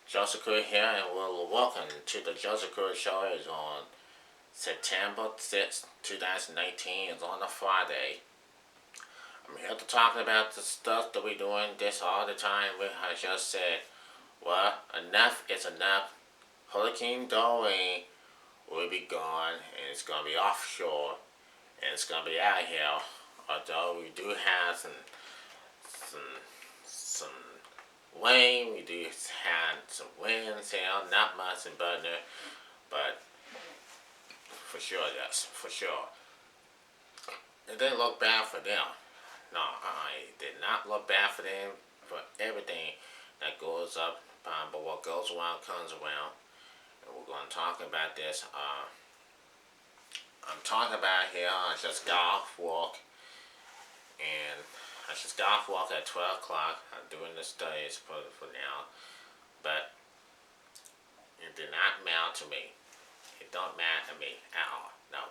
Joseph Crew here, and welcome to the Joseph Crew Show. It's on September 6th, 2019. It's on a Friday. I'm here to talk about the stuff that we're doing this all the time. I just said, well, enough is enough. Hurricane Dorian will be gone, and it's going to be offshore, and it's going to be out here. Although we do have some, some rain, we do have some winds here, not much in Butner, but for sure, yes, for sure. It didn't look bad for them. No, it did not look bad for them for everything that goes up, but what goes around comes around. And we're going to talk about this. I'm talking about here, I just got off walk, and I just got off walk at 12 o'clock. I'm doing the studies for now, but it did not matter to me. It don't matter to me at all. No.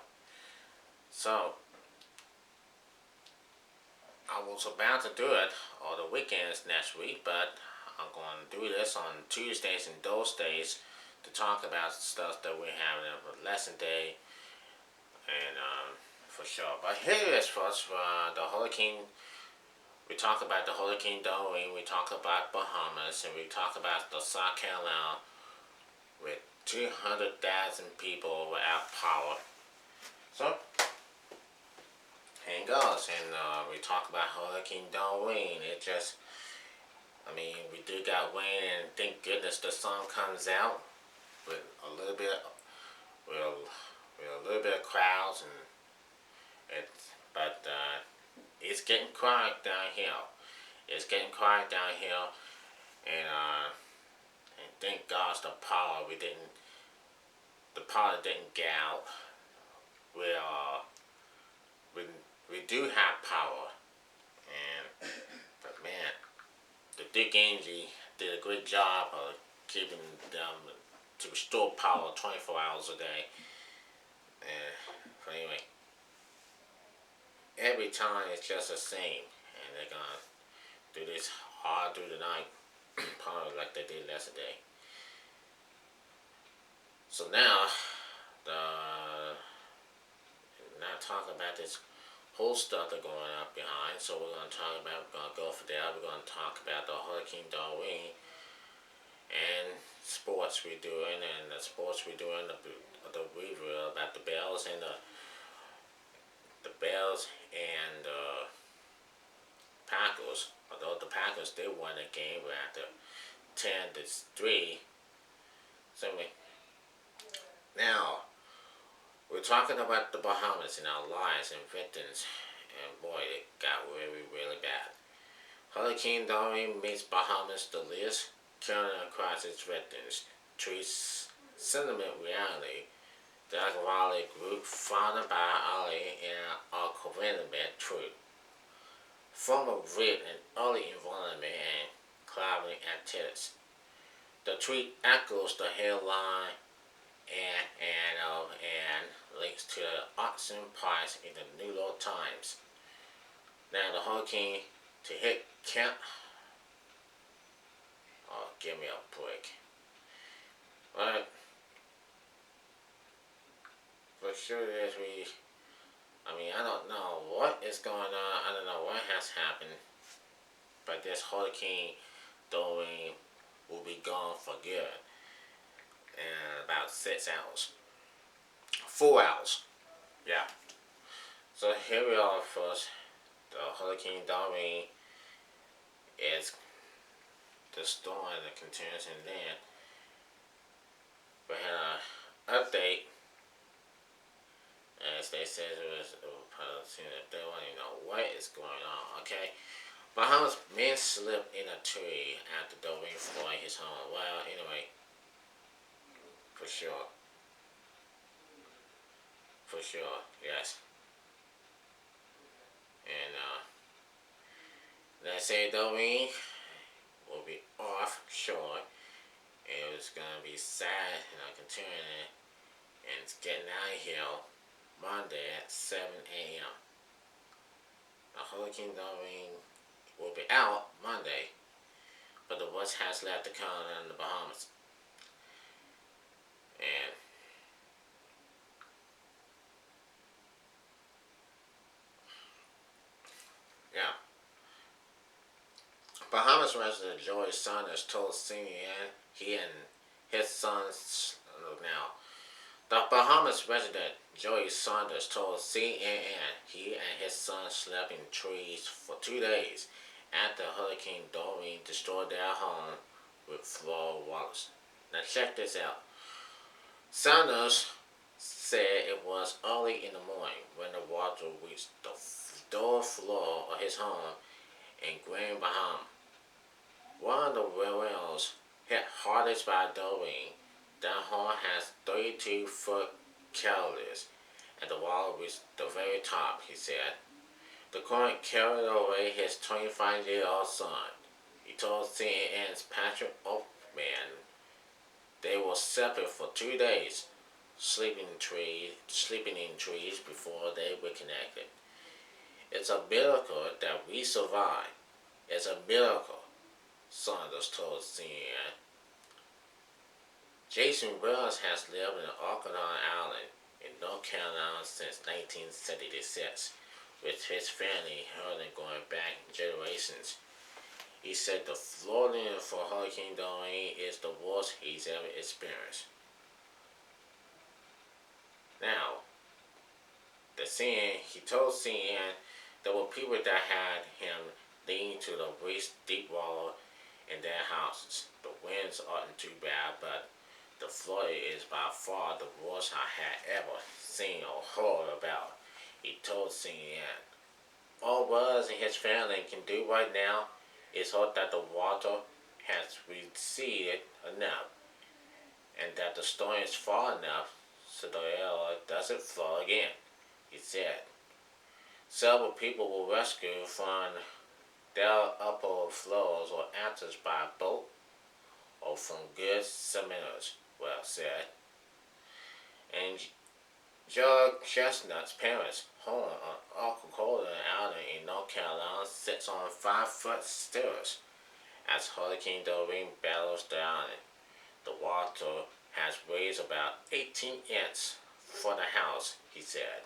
So I was about to do it on the weekends next week, but I'm going to do this on Tuesdays and Thursdays to talk about stuff that we're having a lesson day, and for sure. But here is first the hurricane. We talk about the Hurricane Dorian, we talk about Bahamas, and we talk about the South Carolina with 200,000 people without power. So here it goes, and we talk about Hurricane Dorian. It just, we do got rain, and thank goodness the sun comes out with a little bit, with a little bit of clouds, and it's getting quiet down here. It's getting quiet down here, and thank God the power didn't get out. We we we do have power, and but man, the Dick Angie did a great job of keeping them to restore power 24 hours a day. But anyway, every time it's just the same, and they're gonna do this all through the night, probably like they did yesterday. So now, now talking about this whole stuff that's going up behind. So we're gonna go for that. We're gonna talk about the Hurricane Dorian and sports we're doing, and the sports we're doing, the review about the Bells and the Packers. Although the Packers did win the game after 10-3. So now we're talking about the Bahamas and our lives and victims, and boy, it got really, really bad. Hurricane Dorian makes Bahamas the least, killing across its victims. Treats sentiment reality. The alcoholic group founded by Ali and our covenant truth. Form of grit and early environment and clouding activities. The tweet echoes the headline and links to the auction price in the New York Times. Now the hurricane to hit Kent. Oh, give me a break. But for sure I don't know what is going on. I don't know what has happened. But this hurricane Dorian will be gone for good in about 6 hours. 4 hours. Yeah. So here we are first. The Hurricane Dorian is the storm that continues, and then we had an update. As they said, they don't even know what is going on. Okay, Bahamas man slipped in a tree after Dorian floored his home. Well, anyway, for sure, yes. And they say Dorian will be offshore, and it was gonna be sad, continuing, and it's getting out of here Monday at 7 a.m. The Hurricane Dorian will be out Monday, but the worst has left the colony in the Bahamas. And yeah, Bahamas resident Joey Saunders told CNN he and his sons now. The Bahamas resident Joey Saunders told CNN he and his son slept in trees for 2 days after Hurricane Dorian destroyed their home with flood waters. Now check this out. Saunders said it was early in the morning when the water reached the door floor of his home in Grand Bahama. One of the wells hit hardest by Dorian. That home has 32-foot calories, and the wall reached the very top, he said. The current carried away his 25-year-old son. He told CNN's Patrick Oakman they were separate for 2 days, sleeping in trees before they were connected. It's a miracle that we survived. It's a miracle, Saunders told CNN. Jason Wells has lived in Arkansas Island in North Carolina since 1976, with his family herding going back generations. He said the flooding for Hurricane Dorian is the worst he's ever experienced. Now, he told CNN there were people that had him lean to the waist deep water in their houses. The winds aren't too bad, but the flood is by far the worst I had ever seen or heard about, he told CNN. All Buzz and his family can do right now is hope that the water has receded enough and that the storm is far enough so the air doesn't flood again, he said. Several people were rescued from their upper floors or answers by boat or from good seminars, Well said. And Judge Chestnut's parents' home on Arkansas Island in North Carolina sits on 5-foot stilts as Hurricane Dorian battles the island. The water has raised about 18 inches for the house, he said.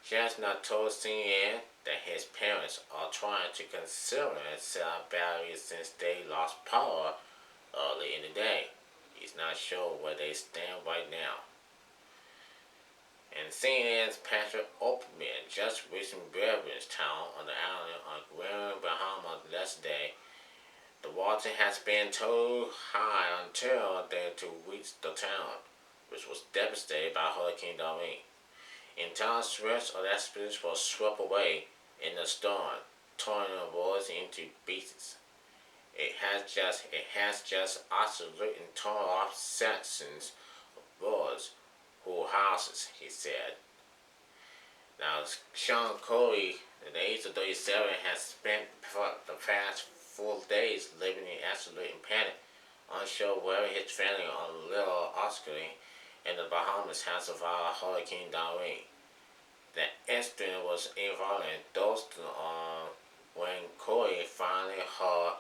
Chestnut told CNN that his parents are trying to consider set up batteries since they lost power early in the day. He's not sure where they stand right now. And CNN's Patrick Oakman just reached Town on the island on Grand Bahama yesterday. The water has been too high until they to reach the town, which was devastated by Hurricane Dorian. Entire stretch of that space was swept away in the storm, turning the boards into pieces. It has just isolated and torn off sections of boards whole houses, he said. Now, Sean Corey, the age of 37, has spent the past 4 days living in absolute panic, unsure whether his family on Little Oscar in the Bahamas has survived Hurricane Dorian. The incident was involving Dalston when Corey finally heard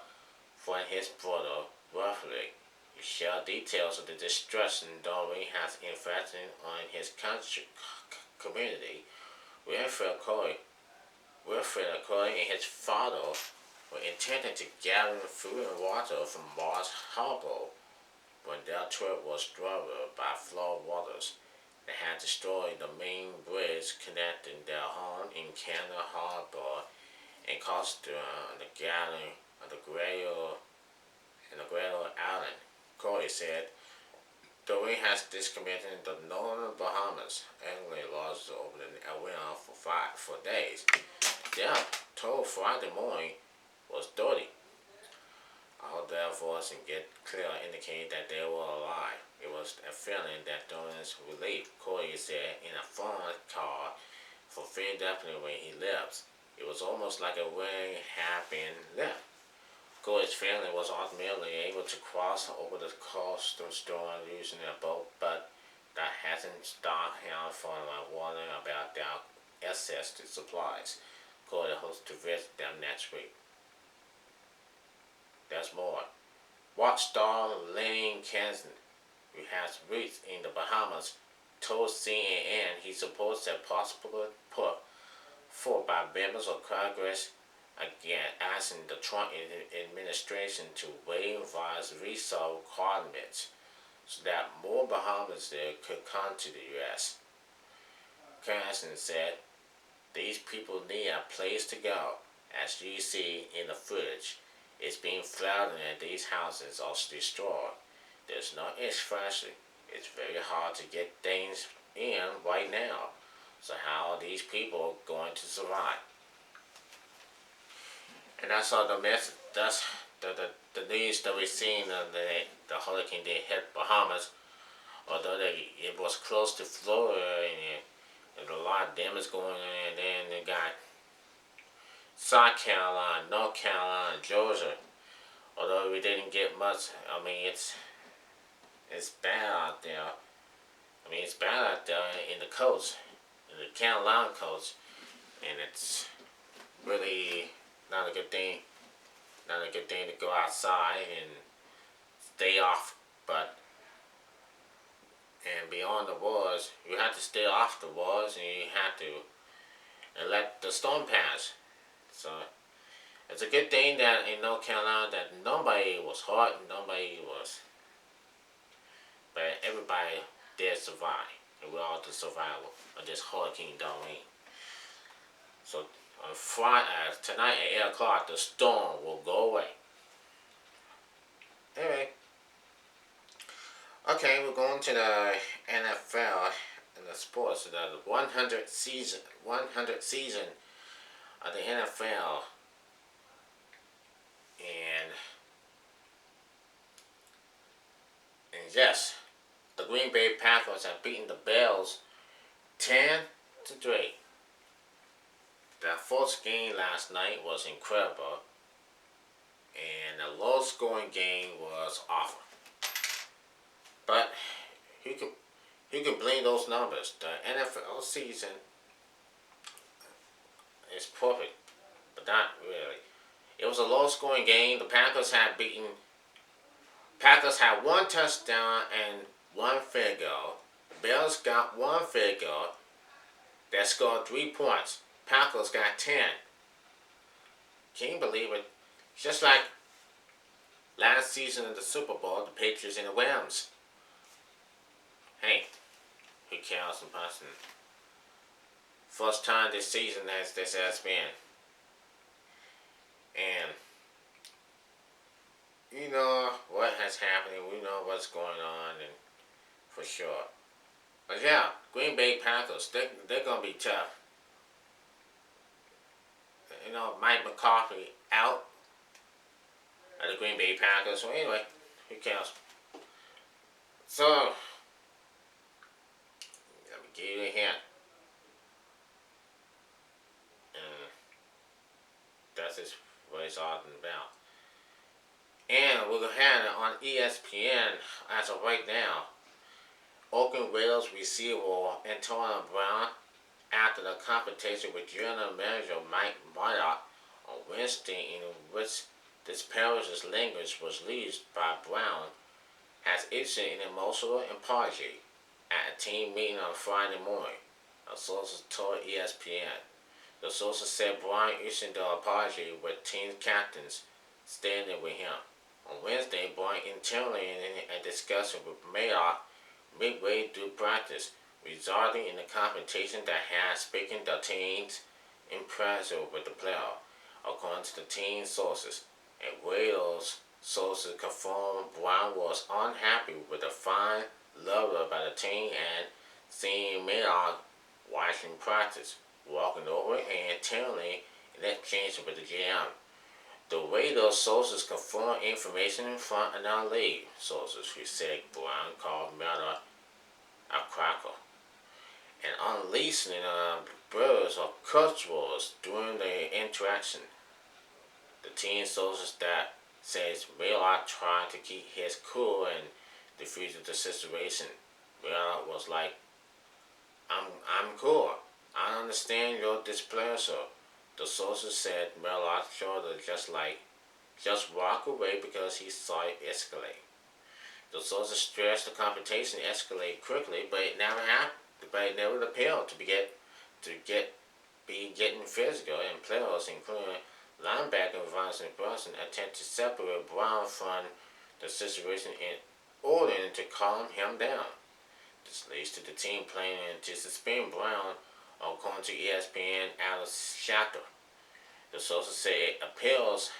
from his brother, Roughly. He shared details of the destruction Dorian has inflicted on his community. Wilfred Corey and his father were intending to gather food and water from Mars Harbor when their trip was disrupted by flood waters that had destroyed the main bridge connecting their home in Canada Harbor and Costa and the gathering of the Greater Island. Corey said, Dorian has disconnected the northern Bahamas, annually lost over the wind for days. Yeah, told Friday morning was dirty. I heard their voice and get clear indicating that they were alive. It was a feeling that Dorian's relief, Corey said in a phone call for Philadelphia when he left. It was almost like a wing had been left. Corey's family was ultimately able to cross over the coastal storm using a boat, but that hasn't stopped him from warning about their access to supplies. Corey hopes to visit them next week. There's more. Rock star Lane Kenson, who has roots in the Bahamas, told CNN he supports a possible put forth by members of Congress again asking the Trump administration to waive visa visa requirements so that more Bahamans could come to the U.S. Carson said, "These people need a place to go. As you see in the footage, it's being flooded and these houses are destroyed. There's no infrastructure. It's very hard to get things in right now. So how are these people going to survive?" And that's all the message. That's the news that we've seen of the hurricane that hit Bahamas. Although it was close to Florida and a lot of damage going on, and then they got South Carolina, North Carolina, Georgia. Although we didn't get much, I mean it's bad out there. I mean it's bad out there in the coast, in the Carolina coast, and it's really not a good thing. Not a good thing to go outside and stay off, but and beyond the walls, you have to stay off the walls, and you have to and let the storm pass. So it's a good thing that in North Carolina that nobody was hurt, nobody was, but everybody did survive, and we're all the survival of this hurricane Doreen. So on Friday, tonight at 8 o'clock, the storm will go away. Anyway, okay, we're going to the NFL and the sports. The 100th season of the NFL, and yes, the Green Bay Packers have beaten the Bills 10-3. That first game last night was incredible, and the low-scoring game was awful. But you can blame those numbers. The NFL season is perfect, but not really. It was a low-scoring game. The Packers had one touchdown and one field goal. The Bills got one field goal that scored 3 points. Packers got 10. Can you believe it? Just like last season of the Super Bowl, the Patriots and the Rams. Hey, who cares in person? First time this season as this has been. And you know what has happened, we know what's going on, and for sure. But yeah, Green Bay Packers, they're going to be tough. You know, Mike McCarthy out of the Green Bay Packers. So anyway, who cares? So, let me give you a hint. And that's just what it's all about. And we're going to have it on ESPN as of right now. Oakland Raiders receiver Antonio Brown, after the confrontation with General Manager Mike Murdoch on Wednesday, in which this parent's language was used by Brown, has issued an emotional apology at a team meeting on Friday morning, a source told ESPN. The source said Brown issued the apology with team captains standing with him. On Wednesday, Brown internally in a discussion with Murdoch midway through practice, resulting in a confrontation that has speaking the team's impressure with the player, according to the team sources. And Raiders sources confirmed Brown was unhappy with the fine level by the team and seeing Murdoch watching practice, walking over and internally in exchange with the GM. The Raiders sources confirmed information from another league sources who said Brown called Murdoch a cracker and unleashing bursts of curse words during the interaction. The team sources that says Murdoch tried to keep his cool and defused the situation. Murdoch was like, I'm cool. I understand your displeasure. The sources said Murdoch showed just like just walk away because he saw it escalate. The sources stressed the confrontation escalate quickly, but it never happened. But it never appeared to be getting physical, and players, including linebacker Vincent Brunson, attempt to separate Brown from the situation in order to calm him down. This leads to the team planning to suspend Brown, according to ESPN Alice Shatter. The sources say it appeals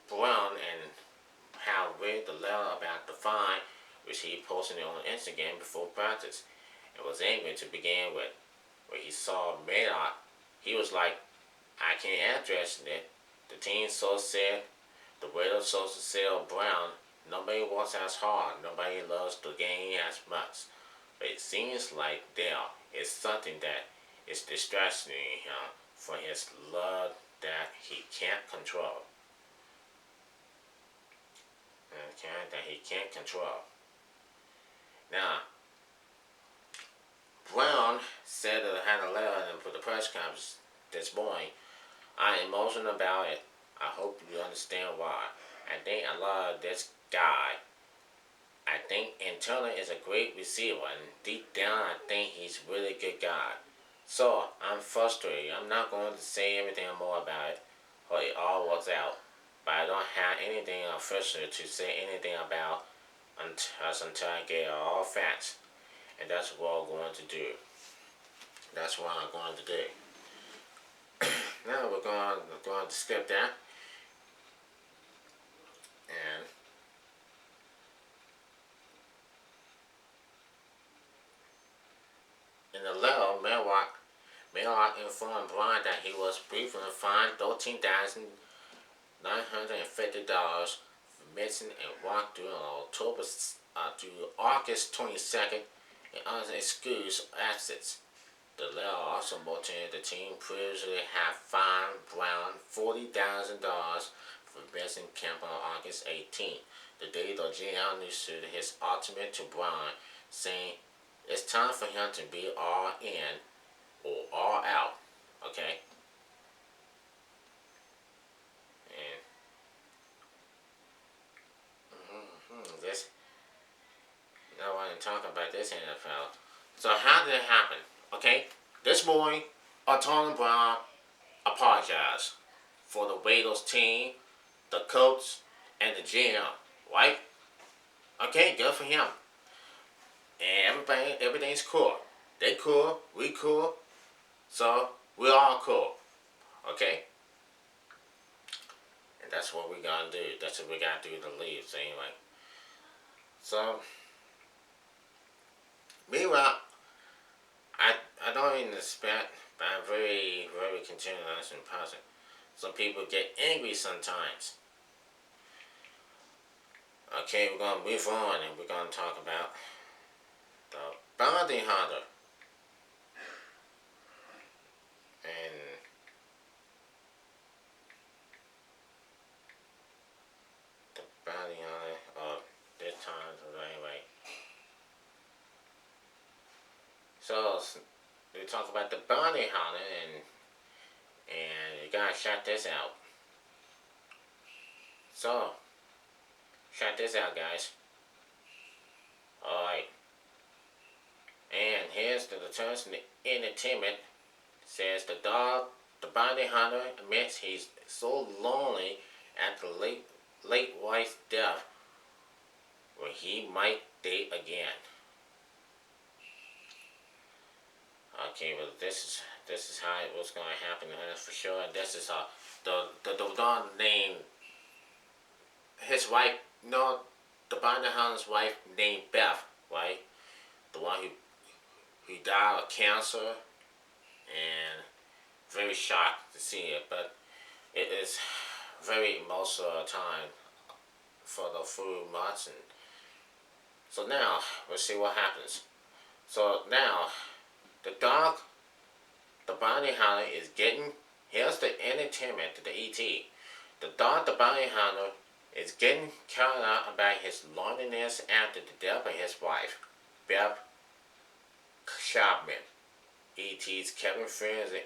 Brown and how read the letter about the fine, which he posted on Instagram before practice, and was angry to begin with. When he saw Mayock, he was like, I can't address it. The team source said, the waiter source said of Brown, nobody works as hard, nobody loves the game as much. But it seems like there is something that is distracting him from his love that he can't control. Okay, that he can't control. Now, Brown said that I had a letter for the press conference this morning. I'm emotional about it. I hope you understand why. I think I love this guy. I think internally is a great receiver, and deep down I think he's a really good guy. So I'm frustrated. I'm not going to say anything more about it, or it all works out. But I don't have anything official to say anything about until I get all facts. And that's what we're going to do. That's what I'm going to do. Now we're going to skip that. And in the letter, Mayock informed Brian that he was briefly fined $13,950 for missing and walked during October to August 22nd and unexcused absence. The letter also mentioned the team previously had fined Brown $40,000 for missing camp on August 18th, the day the GM issued his ultimatum to Brown, saying it's time for him to be all in or all out. Okay? And this, I want to talk about this NFL. So how did it happen? Okay, this morning, Antonio Brown apologized for the Raiders team, the coach, and the GM. Right? Okay, good for him. And everything's cool. They cool, we cool, so we're all cool. Okay? And that's what we gotta do. That's what we gotta do to leave. So anyway. So meanwhile, I don't even expect, but I'm very, very continuous and positive. Some people get angry sometimes. Okay, we're gonna move on and we're gonna talk about the bounty hunter. And the bounty hunter of this time, so anyway. So we talk about the bounty hunter and you gotta check this out. So check this out, guys. Alright. And here's the Returns Entertainment says the bounty hunter admits he's so lonely at the late wife's death where he might date again. Okay, well this is how it was going to happen for sure. And this is the dog named his wife. No, the bounty hunter's wife named Beth, right? The one who died of cancer, and very shocked to see it. But it is very emotional time for the few months, and so now we'll see what happens. So now the bounty hunter is getting. Here's the entertainment to the ET. The bounty hunter is getting caught out about his loneliness after the death of his wife, Beth Shopman. ET's Kevin Fraser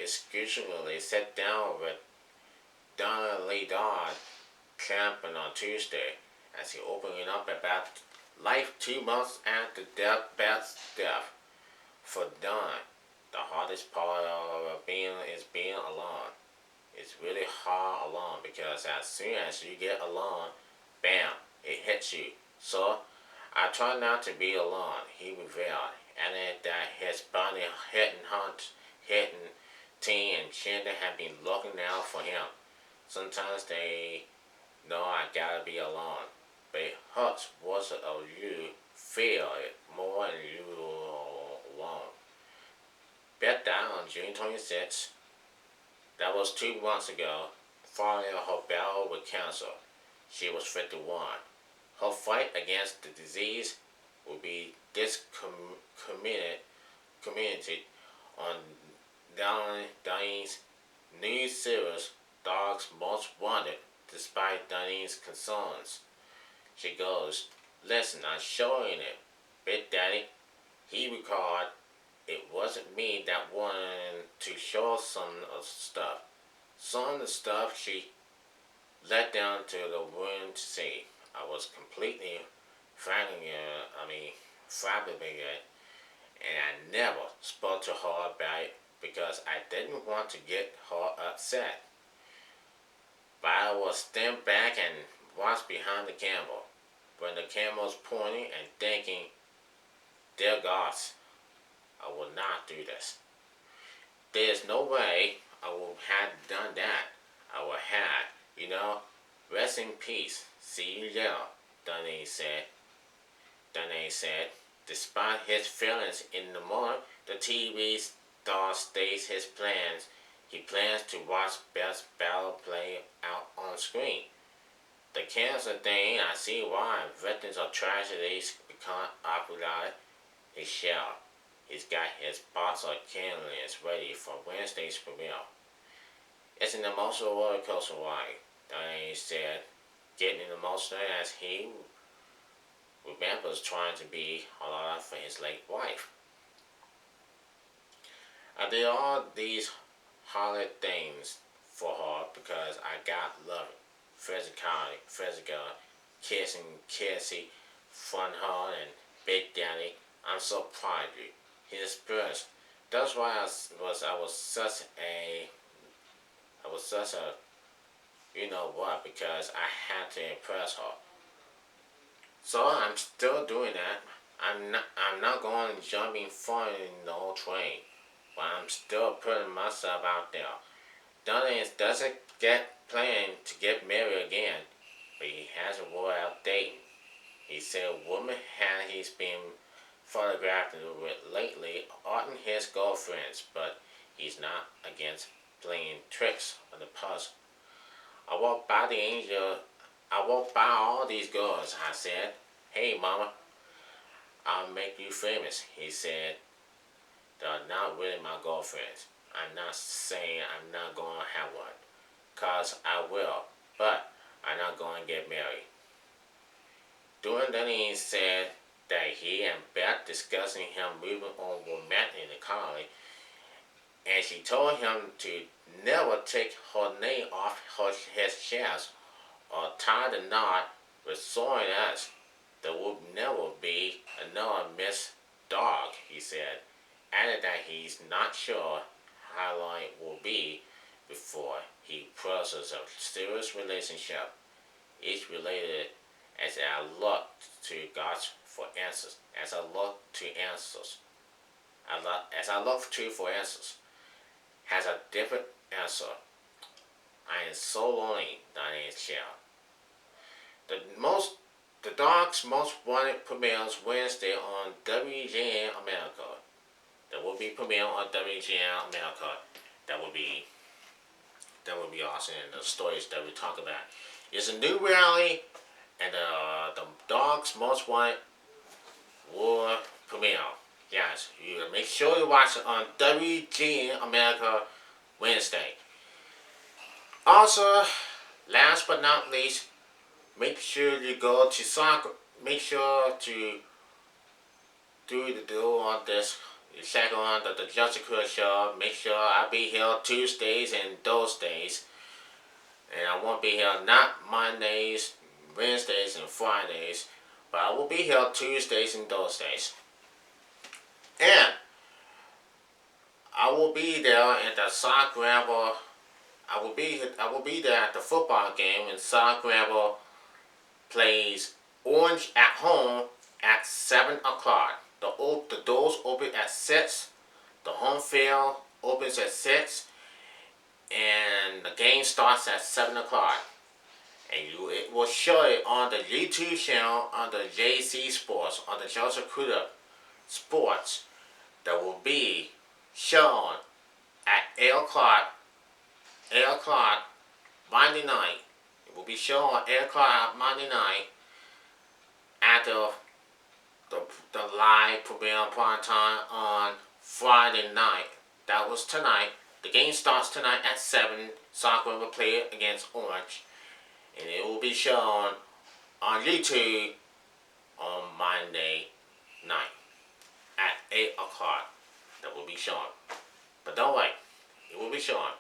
exclusively sat down with Donna Lee Dodd camping on Tuesday as he opening up about life 2 months after Beth's death. For Don, the hardest part of being is being alone. It's really hard alone because as soon as you get alone, bam, it hits you. So I try not to be alone, he revealed, adding that his body hitting T and Chandler have been looking out for him. Sometimes they know I gotta be alone, but it hurts worse of you feel it more than you alone. Beth died on June 26th. That was 2 months ago, following her battle with cancer. She was 51. Her fight against the disease will be community on Diane's new series, Dogs Most Wanted, despite Diane's concerns. She goes, "Listen, I'm showing it. Big Daddy," he recalled, "it wasn't me that wanted to show some of the stuff. Some of the stuff she let down to the room to see. I was completely flabbergasted, and I never spoke to her about it because I didn't want to get her upset. But I was stand back and watch behind the camera, when the camera was pointing and thinking, dear gods, I will not do this. There's no way I would have done that. I would have, you know. Rest in peace. See you later," Danae said. Despite his feelings in the moment, the TV star states his plans. He plans to watch Beth's battle play out on screen. The cancer thing, I see why victims of tragedies become popular. He shall. He's got his box of candidates ready for Wednesday's premiere. It's an emotional roller coaster ride, Diane said, getting emotional as he remembers trying to be alive for his late wife. I did all these hard things for her because I got loving, physical, kissing, fun her, and Big Daddy. I'm so proud of you. He expressed. That's why I was such a you know what because I had to impress her. So I'm still doing that. I'm not going jumping far in the old train, but I'm still putting myself out there. Donnie doesn't get planning to get married again, but he hasn't ruled out dating. He said women he's been photographed with lately aren't his girlfriends, but he's not against playing tricks on the puzzle. I walked by the angel. I walked by all these girls. I said, "Hey, mama, I'll make you famous," he said. "They're not really my girlfriends. I'm not saying I'm not going to have one, 'cause I will, but I'm not going to get married." During the he said that he and Beth discussing him moving on romantically, and she told him to never take her name off his chest or tie the knot with someone else. There will never be another Miss Dog, he said, added that he's not sure how long it will be before he pursues a serious relationship. Each related as I look to God for answers, as I look to answers, as I look to for answers, has a different answer. I am so lonely, Diane shell. The Dog's Most Wanted premieres Wednesday on WGN America. That will be premiere on WGN America. That will be awesome. And the stories that we talk about. It's a new reality, and the Dog's Most Wanted will premiere. Yes, you make sure you watch it on WGN America Wednesday. Also, last but not least, make sure you go to soccer. Make sure to do the deal on this. You check on the Jessica show. Make sure I'll be here Tuesdays and those days. And I won't be here not Mondays, Wednesdays, and Fridays, but I will be here Tuesdays and Thursdays. And I will be there at the Sock Grabber. I will be there at the football game when Sock Grabber plays Orange at home at 7 o'clock. The doors open at 6. The home field opens at 6, and the game starts at 7 o'clock. And it will show it on the YouTube channel on the JC Sports, on the Joseph Crudup Sports, that will be shown at 8 o'clock Monday night. It will be shown at 8 o'clock Monday night after the live premiere prime time on Friday night. That was tonight. The game starts tonight at 7. Soccer will play against Orange. And it will be shown on YouTube on Monday night at 8 o'clock. That will be shown. But don't wait. It will be shown.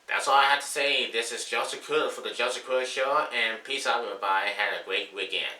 That's all I have to say. This is Joseph Crudup for the Joseph Crudup Show. And peace out, everybody. Had a great weekend.